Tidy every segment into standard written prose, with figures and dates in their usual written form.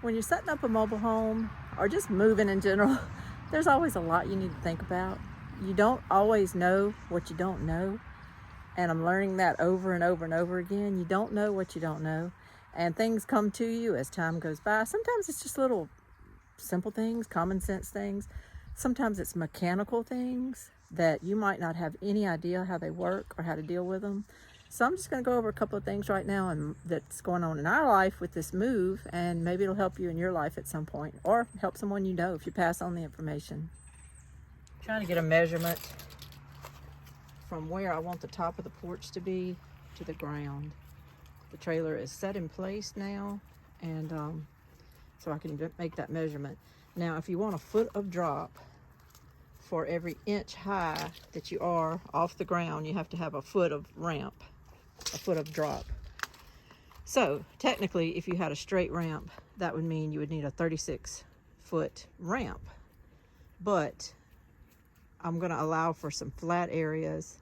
When you're setting up a mobile home or just moving in general, there's always a lot you need to think about. You don't always know what you don't know. And I'm learning that over and over and over again. You don't know what you don't know. And things come to you as time goes by. Sometimes it's just little simple things, common sense things. Sometimes it's mechanical things that you might not have any idea how they work or how to deal with them. So I'm just going to go over a couple of things right now and that's going on in our life with this move, and maybe it'll help you in your life at some point or help someone you know if you pass on the information. I'm trying to get a measurement from where I want the top of the porch to be to the ground. The trailer is set in place now, and so I can make that measurement. Now, if you want a foot of drop for every inch high that you are off the ground, you have to have a foot of ramp, a foot of drop. So technically, if you had a straight ramp, that would mean you would need a 36-foot ramp. But I'm going to allow for some flat areas,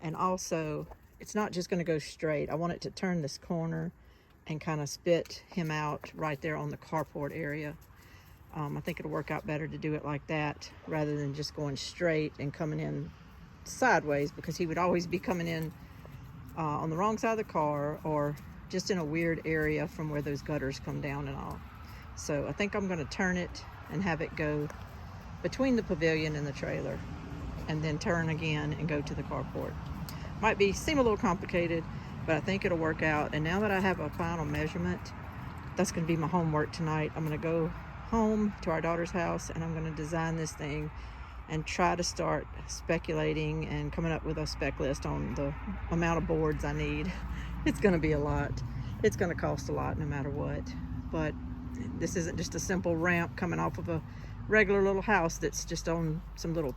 and also it's not just going to go straight. I want it to turn this corner and kind of spit him out right there on the carport area. I think it'll work out better to do it like that rather than just going straight and coming in sideways, because he would always be coming in on the wrong side of the car or just in a weird area from where those gutters come down and all. So I think I'm going to turn it and have it go between the pavilion and the trailer, and then turn again and go to the carport. Might seem a little complicated, but I think it'll work out. And now that I have a final measurement, that's going to be my homework tonight. I'm going to go home to our daughter's house and I'm going to design this thing and try to start speculating and coming up with a spec list on the amount of boards I need. It's going to be a lot. It's going to cost a lot no matter what. But this isn't just a simple ramp coming off of a regular little house that's just on some little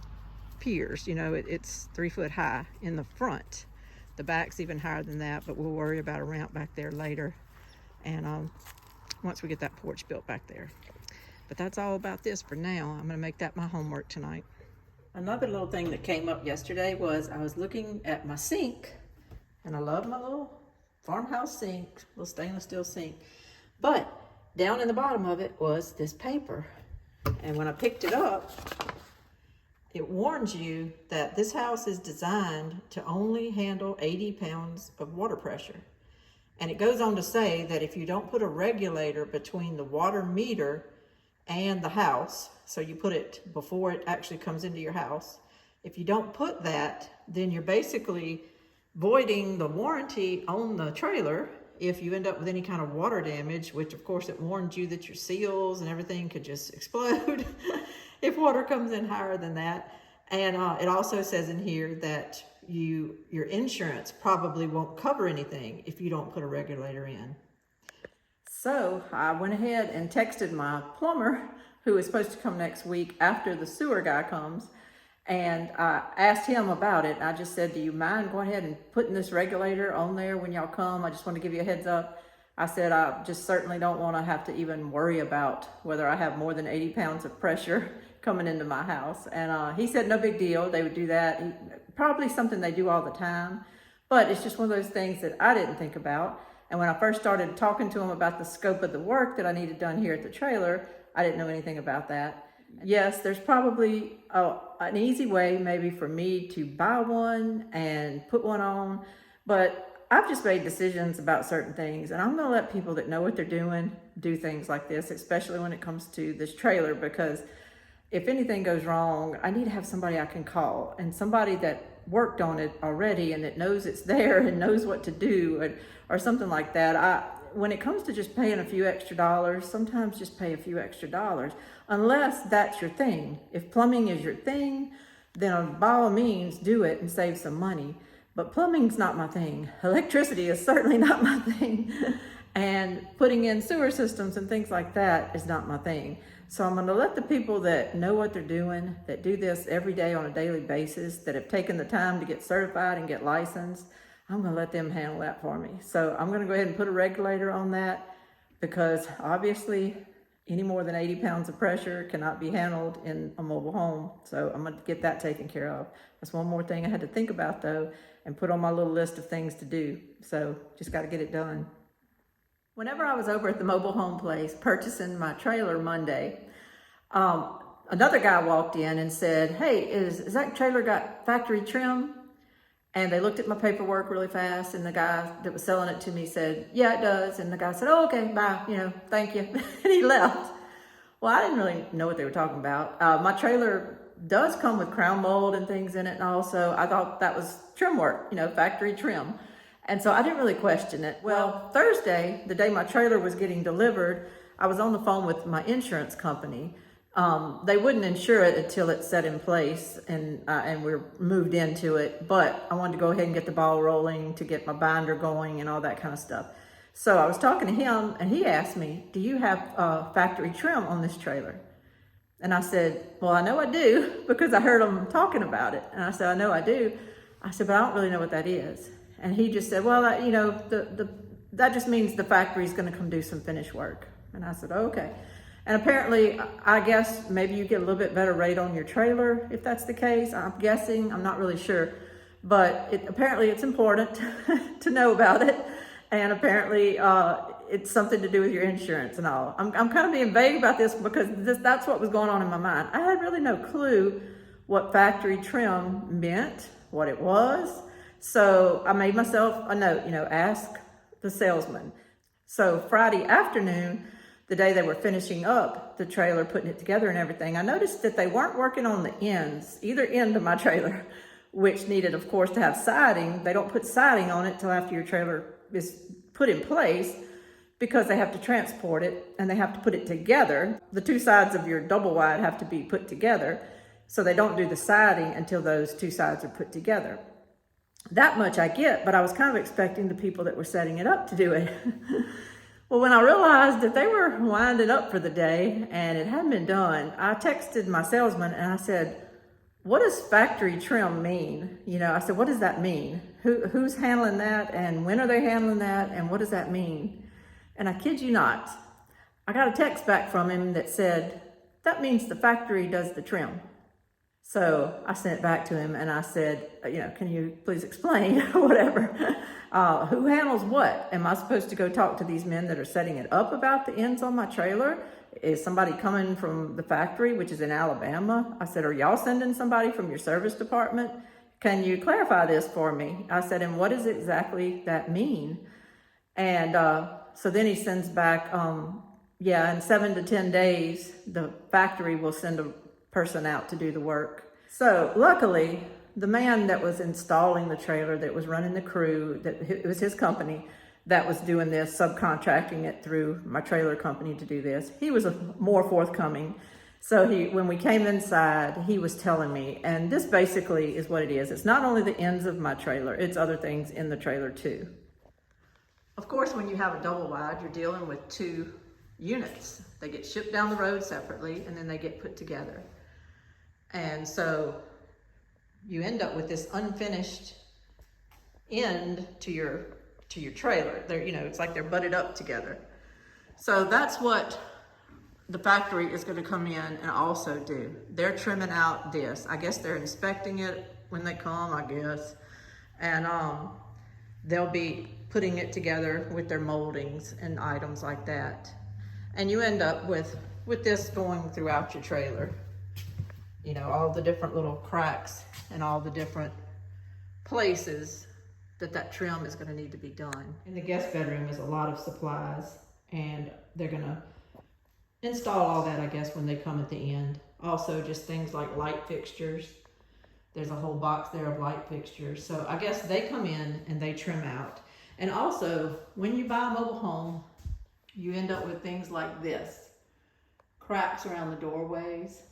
piers. You know, it's 3 foot high in the front. The back's even higher than that, but we'll worry about a ramp back there later. And once we get that porch built back there. But that's all about this for now. I'm going to make that my homework tonight. Another little thing that came up yesterday was I was looking at my sink, and I love my little farmhouse sink, little stainless steel sink. But down in the bottom of it was this paper. And when I picked it up, it warns you that this house is designed to only handle 80 pounds of water pressure. And it goes on to say that if you don't put a regulator between the water meter and the house, so you put it before it actually comes into your house, if you don't put that, then you're basically voiding the warranty on the trailer if you end up with any kind of water damage, which of course it warns you that your seals and everything could just explode if water comes in higher than that. And it also says in here that your insurance probably won't cover anything if you don't put a regulator in. So I went ahead and texted my plumber, who is supposed to come next week after the sewer guy comes, and I asked him about it. I just said, do you mind going ahead and putting this regulator on there when y'all come? I just want to give you a heads up. I said, I just certainly don't want to have to even worry about whether I have more than 80 pounds of pressure coming into my house. And he said, no big deal. They would do that. Probably something they do all the time, but it's just one of those things that I didn't think about. And when I first started talking to him about the scope of the work that I needed done here at the trailer, I didn't know anything about that. Yes, there's probably an easy way maybe for me to buy one and put one on, but I've just made decisions about certain things, and I'm going to let people that know what they're doing do things like this, especially when it comes to this trailer, because if anything goes wrong, I need to have somebody I can call, and somebody that worked on it already and that knows it's there and knows what to do, or something like that. When it comes to just paying a few extra dollars, sometimes just pay a few extra dollars, unless that's your thing. If plumbing is your thing, then by all means do it and save some money. But plumbing's not my thing. Electricity is certainly not my thing. And putting in sewer systems and things like that is not my thing. So I'm going to let the people that know what they're doing, that do this every day on a daily basis, that have taken the time to get certified and get licensed, I'm going to let them handle that for me. So I'm going to go ahead and put a regulator on that, because obviously any more than 80 pounds of pressure cannot be handled in a mobile home. So I'm going to get that taken care of. That's one more thing I had to think about though, and put on my little list of things to do. So just got to get it done. Whenever I was over at the mobile home place purchasing my trailer Monday, another guy walked in and said, "Hey, is that trailer got factory trim?" And they looked at my paperwork really fast, and the guy that was selling it to me said, "Yeah, it does." And the guy said, "Oh, okay, bye, thank you." And he left. Well, I didn't really know what they were talking about. My trailer does come with crown mold and things in it, and also I thought that was trim work, factory trim. And so I didn't really question it. Well, Thursday, the day my trailer was getting delivered, I was on the phone with my insurance company. They wouldn't insure it until it's set in place and we're moved into it. But I wanted to go ahead and get the ball rolling to get my binder going and all that kind of stuff. So I was talking to him and he asked me, "Do you have factory trim on this trailer?" And I said, "Well, I know I do," because I heard them talking about it. And I said, "I know I do." I said, "But I don't really know what that is." And he just said, "Well, that just means the factory's going to come do some finish work." And I said, "Okay." And apparently, I guess maybe you get a little bit better rate on your trailer if that's the case. I'm guessing, I'm not really sure. But apparently it's important to know about it. And apparently it's something to do with your insurance and all. I'm kind of being vague about this because that's what was going on in my mind. I had really no clue what factory trim meant, what it was. So I made myself a note, ask the salesman. So Friday afternoon, the day they were finishing up the trailer, putting it together and everything, I noticed that they weren't working on the ends, either end of my trailer, which needed, of course, to have siding. They don't put siding on it till after your trailer is put in place because they have to transport it and they have to put it together. The two sides of your double wide have to be put together. So they don't do the siding until those two sides are put together. That much I get, but I was kind of expecting the people that were setting it up to do it. Well, when I realized that they were winding up for the day and it hadn't been done, I texted my salesman and I said, "What does factory trim mean?" I said, "What does that mean? Who's handling that, and when are they handling that, and what does that mean?" And I kid you not, I got a text back from him that said, "That means the factory does the trim." So I sent it back to him and I said, "Can you please explain?" Whatever. Who handles what? Am I supposed to go talk to these men that are setting it up about the ends on my trailer? Is somebody coming from the factory, which is in Alabama? I said, "Are y'all sending somebody from your service department? Can you clarify this for me?" I said, "And what does exactly that mean?" And so then he sends back, in 7 to 10 days, the factory will send a person out to do the work. So luckily, the man that was installing the trailer, that was running the crew, it was his company that was doing this, subcontracting it through my trailer company to do this. He was more forthcoming. So when we came inside, he was telling me, and this basically is what it is. It's not only the ends of my trailer, it's other things in the trailer too. Of course, when you have a double wide, you're dealing with two units. They get shipped down the road separately and then they get put together. And so you end up with this unfinished end to your trailer. It's like they're butted up together. So that's what the factory is going to come in and also do. They're trimming out this. I guess they're inspecting it when they come, I guess. And they'll be putting it together with their moldings and items like that. And you end up with this going throughout your trailer. All the different little cracks and all the different places that trim is going to need to be done. In the guest bedroom is a lot of supplies, and they're going to install all that, I guess, when they come at the end. Also, just things like light fixtures. There's a whole box there of light fixtures. So I guess they come in and they trim out. And also, when you buy a mobile home, you end up with things like this. Cracks around the doorways.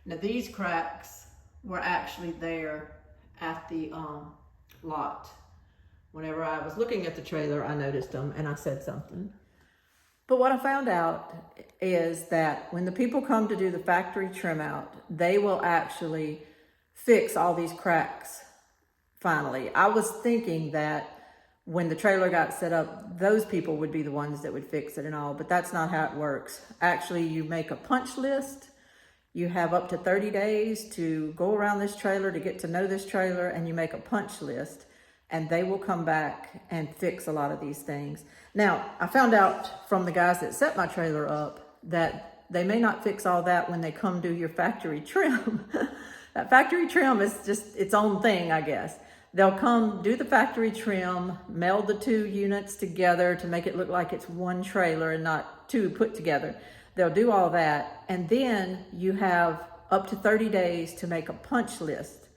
Now these cracks were actually there at the lot. Whenever I was looking at the trailer, I noticed them and I said something. But what I found out is that when the people come to do the factory trim out, they will actually fix all these cracks finally. I was thinking that when the trailer got set up, those people would be the ones that would fix it and all, but that's not how it works. Actually, you make a punch list. You have up to 30 days to go around this trailer to get to know this trailer, and you make a punch list. and they will come back and fix a lot of these things. Now, I found out from the guys that set my trailer up that they may not fix all that when they come do your factory trim. That factory trim is just its own thing, I guess. They'll come do the factory trim, meld the two units together to make it look like it's one trailer and not two put together. They'll do all that, and then you have up to 30 days to make a punch list.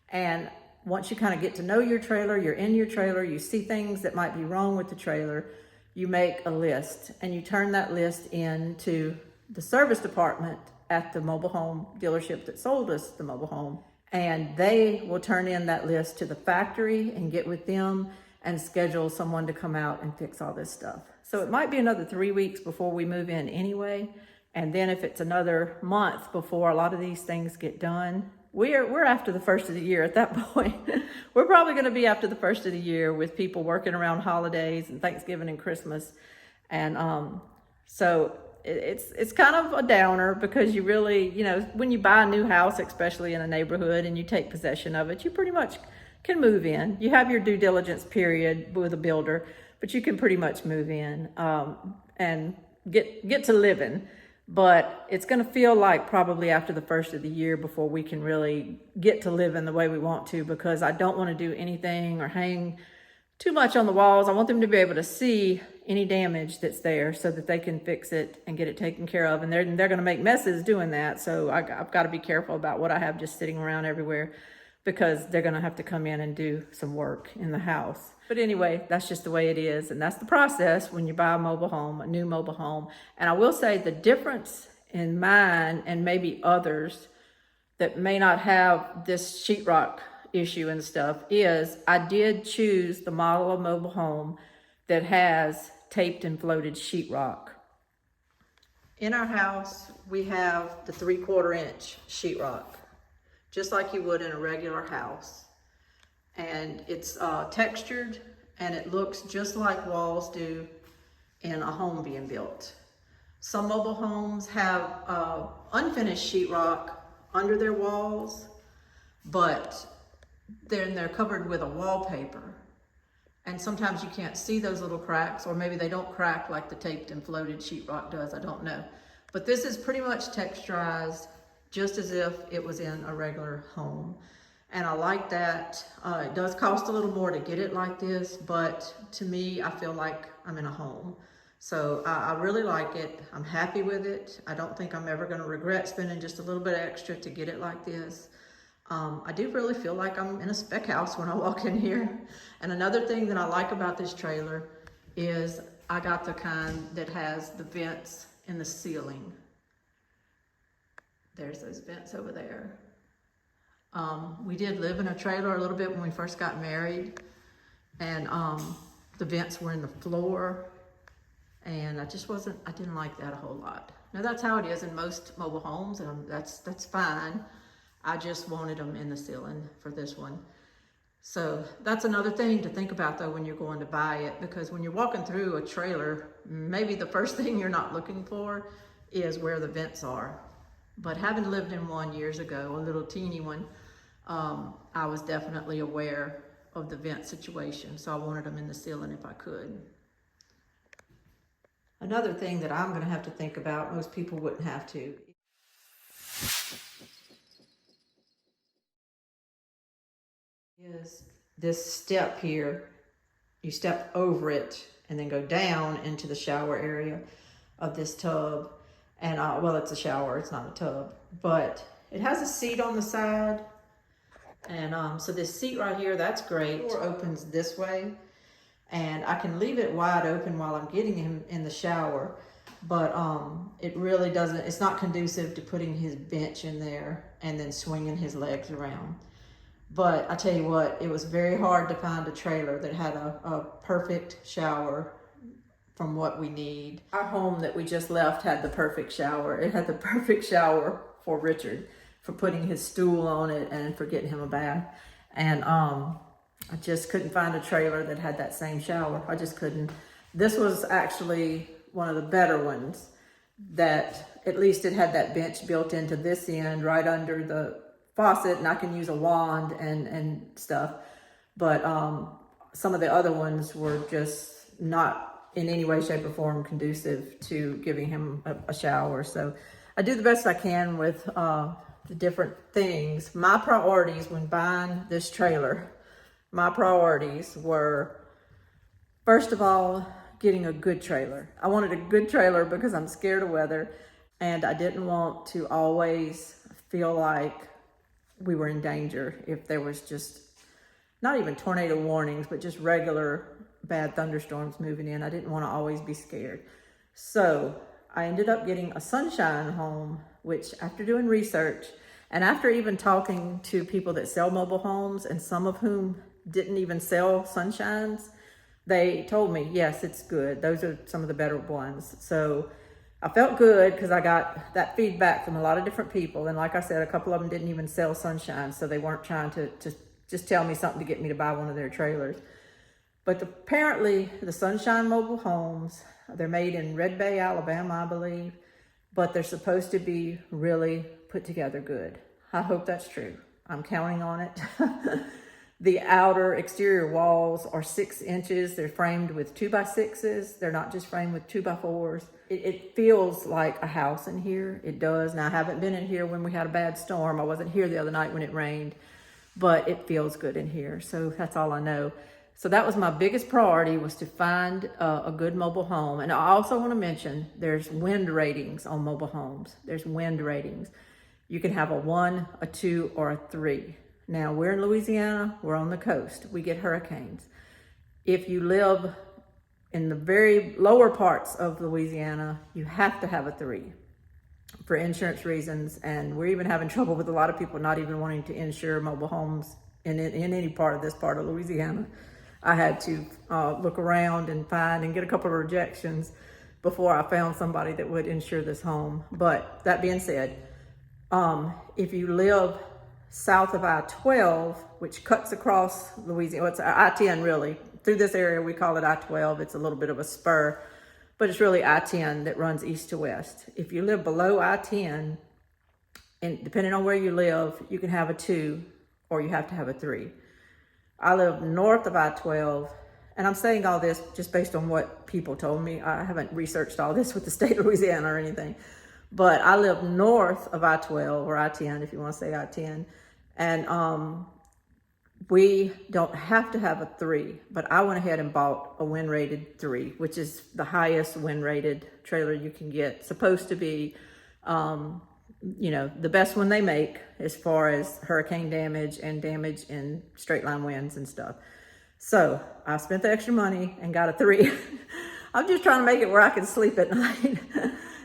And once you kind of get to know your trailer, you're in your trailer, you see things that might be wrong with the trailer, you make a list, and you turn that list in to the service department at the mobile home dealership that sold us the mobile home. And they will turn in that list to the factory and get with them and schedule someone to come out and fix all this stuff. So it might be another 3 weeks before we move in anyway. And then if it's another month before a lot of these things get done, we're after the first of the year at that point. We're probably going to be after the first of the year with people working around holidays and Thanksgiving and Christmas. And so it's kind of a downer, because you really, you know, when you buy a new house, especially in a neighborhood, and you take possession of it, you pretty much can move in. You have your due diligence period with a builder, but you can pretty much move in and get to living. But it's going to feel like probably after the first of the year before we can really get to living the way we want to, because I don't want to do anything or hang too much on the walls. I want them to be able to see any damage that's there so that they can fix it and get it taken care of. And they're going to make messes doing that. So I've got to be careful about what I have just sitting around everywhere, because they're going to have to come in and do some work in the house. But anyway, that's just the way it is. And that's the process when you buy a mobile home, a new mobile home. And I will say the difference in mine and maybe others that may not have this sheetrock issue and stuff is I did choose the model of mobile home that has taped and floated sheetrock. In our house, we have the 3/4 inch sheetrock, just like you would in a regular house. And it's textured, and it looks just like walls do in a home being built. Some mobile homes have unfinished sheetrock under their walls, but then they're covered with a wallpaper. And sometimes you can't see those little cracks, or maybe they don't crack like the taped and floated sheetrock does, I don't know. But this is pretty much texturized just as if it was in a regular home. And I like that. It does cost a little more to get it like this, but to me, I feel like I'm in a home. So I really like it. I'm happy with it. I don't think I'm ever gonna regret spending just a little bit extra to get it like this. I do really feel like I'm in a spec house when I walk in here. And another thing that I like about this trailer is I got the kind that has the vents in the ceiling. There's those vents over there. We did live in a trailer a little bit when we first got married, and the vents were in the floor, and I didn't like that a whole lot. Now that's how it is in most mobile homes, and that's fine. I just wanted them in the ceiling for this one. So that's another thing to think about though when you're going to buy it, because when you're walking through a trailer, maybe the first thing you're not looking for is where the vents are. But having lived in one years ago, a little teeny one, I was definitely aware of the vent situation. So I wanted them in the ceiling if I could. Another thing that I'm gonna have to think about, most people wouldn't have to, is this step here. You step over it and then go down into the shower area of this tub. And well, it's a shower, it's not a tub, but it has a seat on the side. And so this seat right here, that's great. The door opens this way, and I can leave it wide open while I'm getting him in the shower, but it really doesn't, it's not conducive to putting his bench in there and then swinging his legs around. But I tell you what, it was very hard to find a trailer that had a perfect shower from what we need. Our home that we just left had the perfect shower. It had the perfect shower for Richard, for putting his stool on it and for getting him a bath. And I just couldn't find a trailer that had that same shower. I just couldn't. This was actually one of the better ones, that at least it had that bench built into this end right under the faucet, and I can use a wand and stuff. But some of the other ones were just not in any way, shape, or form conducive to giving him a shower. So I do the best I can with the different things. My priorities when buying this trailer, my priorities were, first of all, getting a good trailer. I wanted a good trailer because I'm scared of weather, and I didn't want to always feel like we were in danger if there was just not even tornado warnings, but just regular bad thunderstorms moving in. I didn't want to always be scared. So I ended up getting a sunshine home, which after doing research and after even talking to people that sell mobile homes, and some of whom didn't even sell sunshines, they told me, yes, it's good. Those are some of the better ones. So I felt good because I got that feedback from a lot of different people. And like I said, a couple of them didn't even sell sunshine, so they weren't trying to just tell me something to get me to buy one of their trailers. But apparently the Sunshine Mobile Homes, they're made in Red Bay, Alabama, I believe, but they're supposed to be really put together good. I hope that's true. I'm counting on it. The outer exterior walls are 6 inches. They're framed with 2x6s. They're not just framed with 2x4s. It feels like a house in here. It does. Now, I haven't been in here when we had a bad storm. I wasn't here the other night when it rained, but it feels good in here. So that's all I know. So that was my biggest priority, was to find a good mobile home. And I also want to mention there's wind ratings on mobile homes. There's wind ratings. You can have a 1, a 2, or a 3. Now, we're in Louisiana, we're on the coast, we get hurricanes. If you live in the very lower parts of Louisiana, you have to have a 3 for insurance reasons. And we're even having trouble with a lot of people not even wanting to insure mobile homes in any part of this part of Louisiana. I had to look around and find and get a couple of rejections before I found somebody that would insure this home. But that being said, if you live south of I-12, which cuts across Louisiana, it's I-10 really. Through this area, we call it I-12. It's a little bit of a spur, but it's really I-10 that runs east to west. If you live below I-10, and depending on where you live, you can have a 2 or you have to have a 3. I live north of I-12, and I'm saying all this just based on what people told me. I haven't researched all this with the state of Louisiana or anything, but I live north of I-12 or I-10, if you want to say I-10. And we don't have to have a 3, but I went ahead and bought a wind rated 3, which is the highest wind rated trailer you can get. Supposed to be, the best one they make as far as hurricane damage and damage in straight line winds and stuff. So I spent the extra money and got a 3. I'm just trying to make it where I can sleep at night.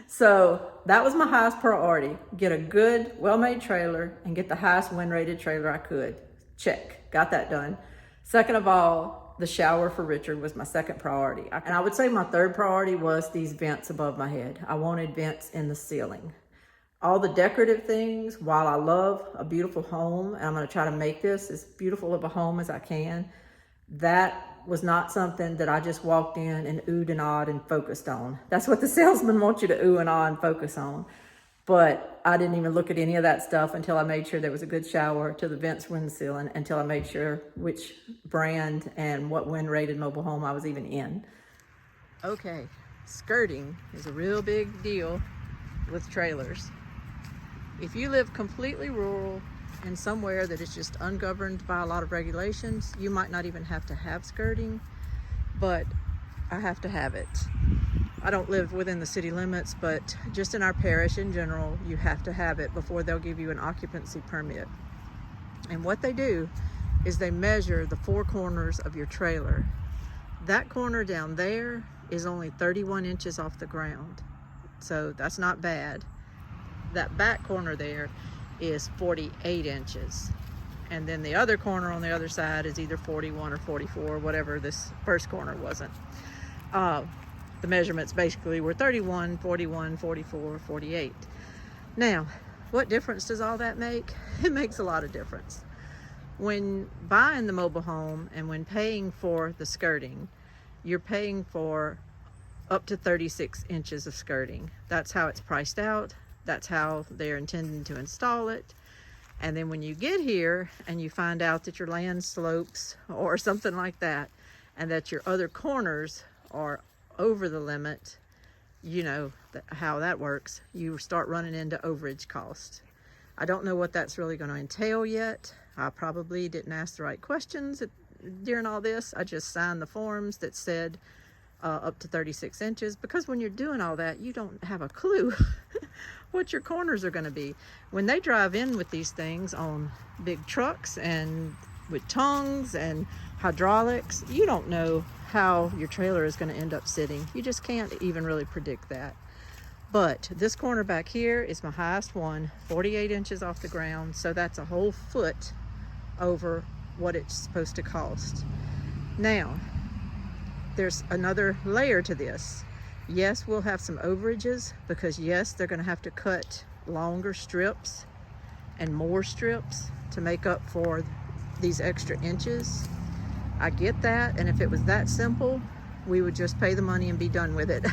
So that was my highest priority. Get a good, well-made trailer and get the highest wind-rated trailer I could. Check, got that done. Second of all, the shower for Richard was my second priority. And I would say my third priority was these vents above my head. I wanted vents in the ceiling. All the decorative things, while I love a beautiful home, and I'm gonna try to make this as beautiful of a home as I can, that was not something that I just walked in and oohed and awed and focused on. That's what the salesman wants you to ooh and ah and focus on. But I didn't even look at any of that stuff until I made sure there was a good shower, till the vents were in the ceiling, until I made sure which brand and what wind rated mobile home I was even in. Okay, skirting is a real big deal with trailers. If you live completely rural and somewhere that is just ungoverned by a lot of regulations, you might not even have to have skirting, but I have to have it. I don't live within the city limits, but just in our parish in general, you have to have it before they'll give you an occupancy permit. And what they do is they measure the 4 corners of your trailer. That corner down there is only 31 inches off the ground, so that's not bad. That back corner there is 48 inches. And then the other corner on the other side is either 41 or 44, whatever this first corner wasn't. The measurements basically were 31, 41, 44, 48. Now, what difference does all that make? It makes a lot of difference. When buying the mobile home and when paying for the skirting, you're paying for up to 36 inches of skirting. That's how it's priced out. That's how they're intending to install it. And then when you get here and you find out that your land slopes or something like that, and that your other corners are over the limit, you know how that works. You start running into overage costs. I don't know what that's really going to entail yet. I probably didn't ask the right questions during all this. I just signed the forms that said up to 36 inches, because when you're doing all that, you don't have a clue what your corners are going to be. When they drive in with these things on big trucks and with tongues and hydraulics, you don't know how your trailer is going to end up sitting. You just can't even really predict that. But this corner back here is my highest one, 48 inches off the ground, so that's a whole foot over what it's supposed to cost. Now, there's another layer to this. Yes, we'll have some overages, because yes, they're going to have to cut longer strips and more strips to make up for these extra inches. I get that, and if it was that simple, we would just pay the money and be done with it.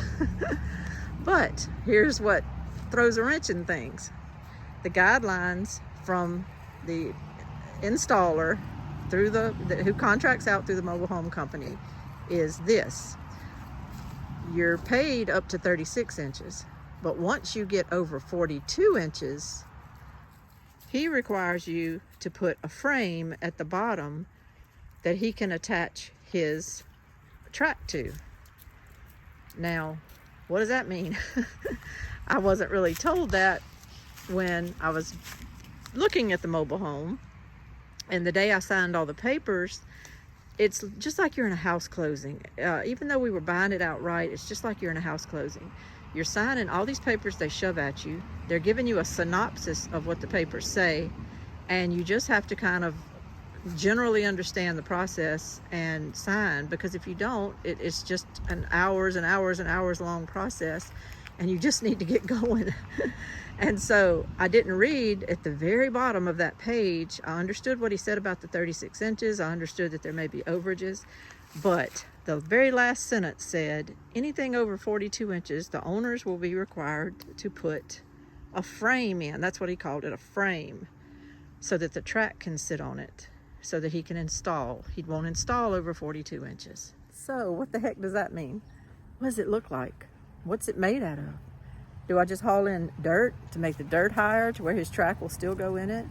But here's what throws a wrench in things. The guidelines from the installer through who contracts out through the mobile home company is this: you're paid up to 36 inches, but once you get over 42 inches, he requires you to put a frame at the bottom that he can attach his track to. Now, what does that mean? I wasn't really told that when I was looking at the mobile home, and the day I signed all the papers, it's just like you're in a house closing. Even though we were buying it outright, it's just like you're in a house closing. You're signing all these papers they shove at you. They're giving you a synopsis of what the papers say, and you just have to kind of generally understand the process and sign, because if you don't, it's just an hours and hours and hours long process, and you just need to get going. And so I didn't read at the very bottom of that page. I understood what he said about the 36 inches. I understood that there may be overages, but the very last sentence said anything over 42 inches, the owners will be required to put a frame in. That's what he called it, a frame, so that the track can sit on it, so that he can install. He won't install over 42 inches. So what the heck does that mean? What does it look like? What's it made out of? Do I just haul in dirt to make the dirt higher to where his track will still go in it?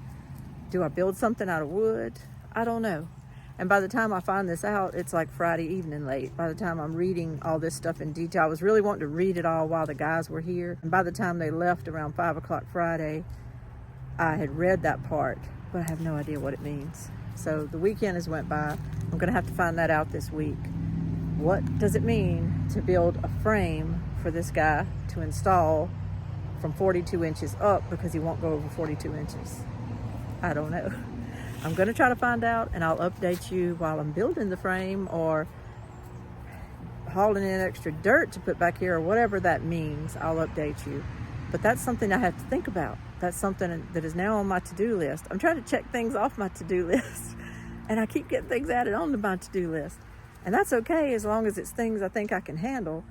Do I build something out of wood? I don't know. And by the time I find this out, it's like Friday evening late. By the time I'm reading all this stuff in detail, I was really wanting to read it all while the guys were here. And by the time they left around 5 o'clock Friday, I had read that part, but I have no idea what it means. So the weekend has went by. I'm gonna have to find that out this week. What does it mean to build a frame for this guy to install from 42 inches up, because he won't go over 42 inches? I don't know. I'm gonna try to find out, and I'll update you while I'm building the frame or hauling in extra dirt to put back here, or whatever that means. I'll update you. But that's something I have to think about. That's something that is now on my to-do list. I'm trying to check things off my to-do list, and I keep getting things added onto my to-do list. And that's okay, as long as it's things I think I can handle.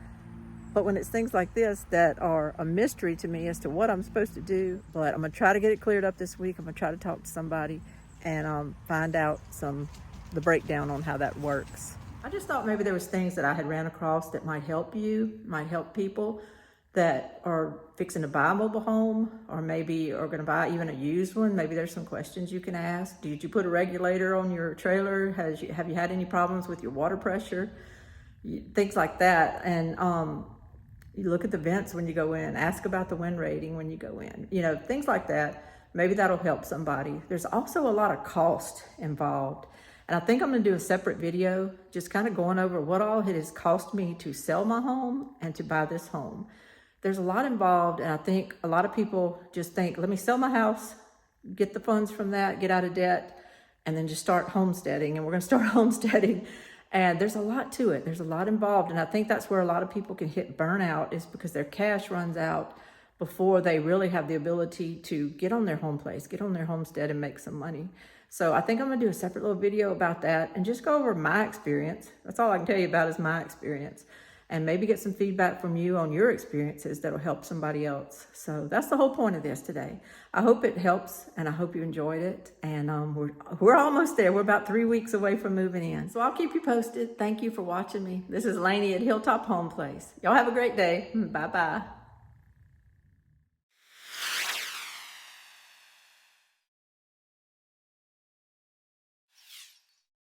But when it's things like this that are a mystery to me as to what I'm supposed to do, but I'm gonna try to get it cleared up this week. I'm gonna try to talk to somebody and find out the breakdown on how that works. I just thought maybe there was things that I had ran across that might help you, might help people that are fixing to buy a mobile home, or maybe are gonna buy even a used one. Maybe there's some questions you can ask. Did you put a regulator on your trailer? Have you had any problems with your water pressure? Things like that. And you look at the vents when you go in, ask about the wind rating when you go in, things like that. Maybe that'll help somebody. There's also a lot of cost involved. And I think I'm gonna do a separate video, just kind of going over what all it has cost me to sell my home and to buy this home. There's a lot involved, and I think a lot of people just think, let me sell my house, get the funds from that, get out of debt, and then just start homesteading. And we're gonna start homesteading. And there's a lot to it. There's a lot involved. And I think that's where a lot of people can hit burnout, is because their cash runs out before they really have the ability to get on their home place, get on their homestead and make some money. So I think I'm gonna do a separate little video about that and just go over my experience. That's all I can tell you about is my experience. and maybe get some feedback from you on your experiences that'll help somebody else. So that's the whole point of this today. I hope it helps, and I hope you enjoyed it. And we're almost there. We're about 3 weeks away from moving in. So I'll keep you posted. Thank you for watching me. This is Lainey at Hilltop Home Place. Y'all have a great day. Bye-bye.